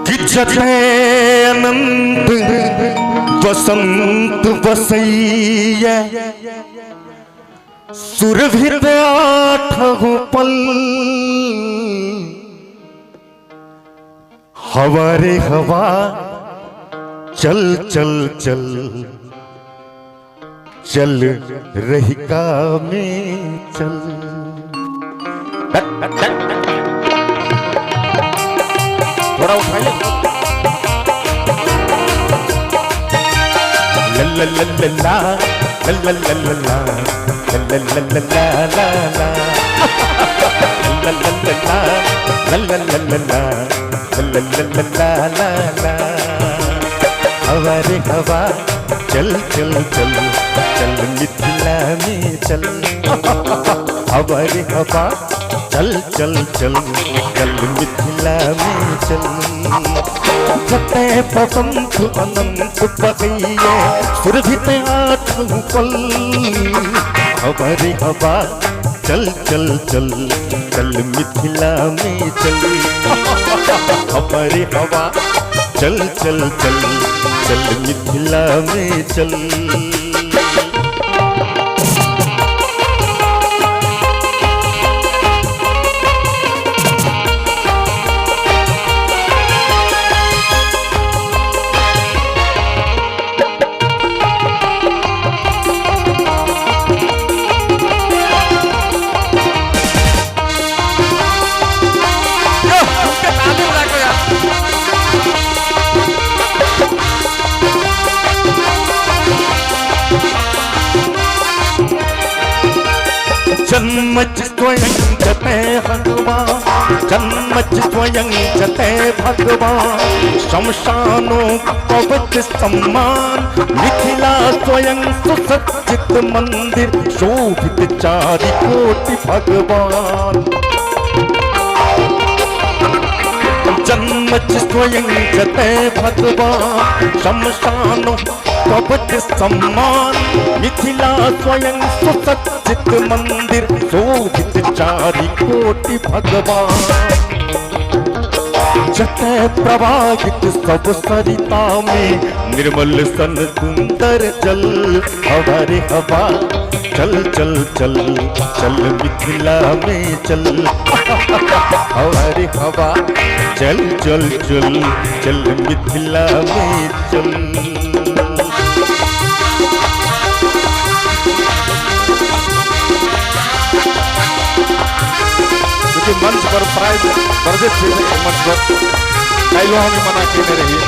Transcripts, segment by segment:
कि जते अनंत वसंत वसैया सुरभित आठहु पल हवा रे हवा चल चल चल चल रहिका में चल। थोड़ा उठाइए। ला ला ला ला ला ला ला ला ला ला ला ला ला ला ला। हवा रे हवा चल चल चल चल मिथिला में चल। हवा रे हवा चल चल चल चल मिथिला में चल। जते बसंत अनंत बहैया सुरभित आठहु पल हवा रे हवा चल चल चल चल मिथिला में चल। हवा रे हवा चल चल चल चल मिथिला में चल। जन्मच स्वयं जते भगवान जन्मच स्वयं जते भगवान शमशानों पवित्र सम्मान मिथिला स्वयं सुसज्जित मंदिर शोभित चारि कोटि भगवान। जन्मच स्वयं जते भगवान शमशानों पवित्र सम्मान मिथिला स्वयं सुसज्जित मंदिर शोभित चारि कोटि भगवान। जते प्रवाहित सब सरिता में निर्मल सन सुंदर जल। हवा रे हवा चल चल चल चल मिथिला में चल। हवा रे हवा चल चल चल चल मिथिला में चल। मंच पर प्राइज वर्जित थे मंच पर कई लोग हमें मना करने रही।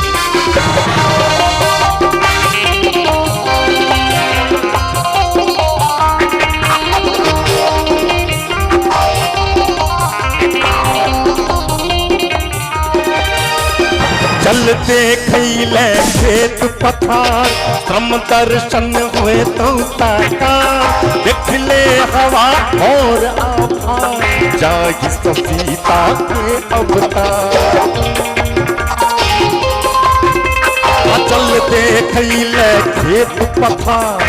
चलते खैले खेत पथार श्रम दर्शन हुए तो साकार देख ले हवा और आभार जागी सीता के अवतार। चलते खैले खेत पथार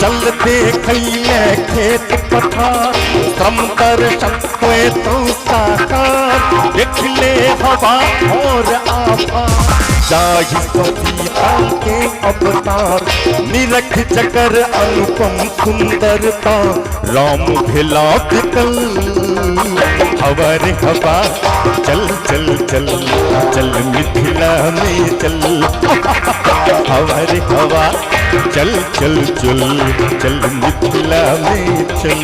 चलते खैले खेत पथार श्रम दर्शन हुए तो साकार देख ले हवा और आभार जाहि सीता के अवतार निरख जकर अनुपम सुंदरता राम भेला विकल। हवा रे हवा चल चल चल चल मिथिला में चल। हवा रे हवा चल चल चल चल मिथिला में चल।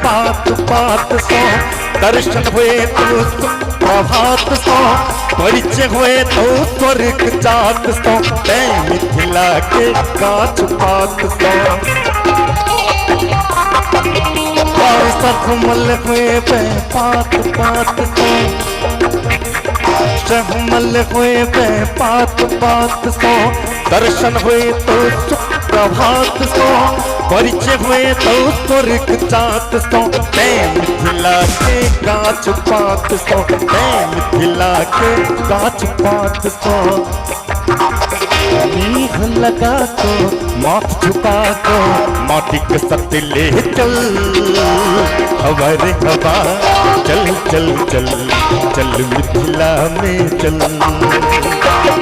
पात पात सो दर्शन हुए तो प्रभात सो परिचय हुए तो स्वर्ग जात सो मिथिला के गाछ पात सो। सहमल हुए पे पात पात सो, सहमल हुए पे पात पात सो, दर्शन हुए तो सुप्रभात सो, परिचय हुए तो स्वर्ग चात सो, मिथिला के गाछ पात सो, मिथिला के गाछ पात सो। नीह लगा को माथ झुका को माटी के सत ले चल, हवा रे हवा चल चल चल चल मिथिला में चल,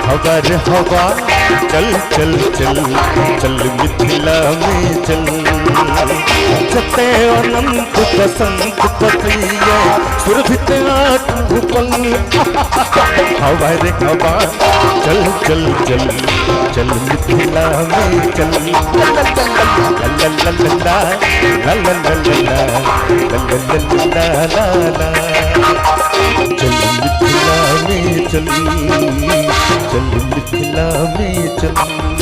हवा रे हवा चल चल चल चल मिथिला में चल। जते अनंत बसंत पतिया सुरभित आठ भूपल, हवा रे हवा चल चल चल चल मिथिला में चल, ला ला ला ला ला ला ला, चल मिथिला में चल, चल मिथिला में चल।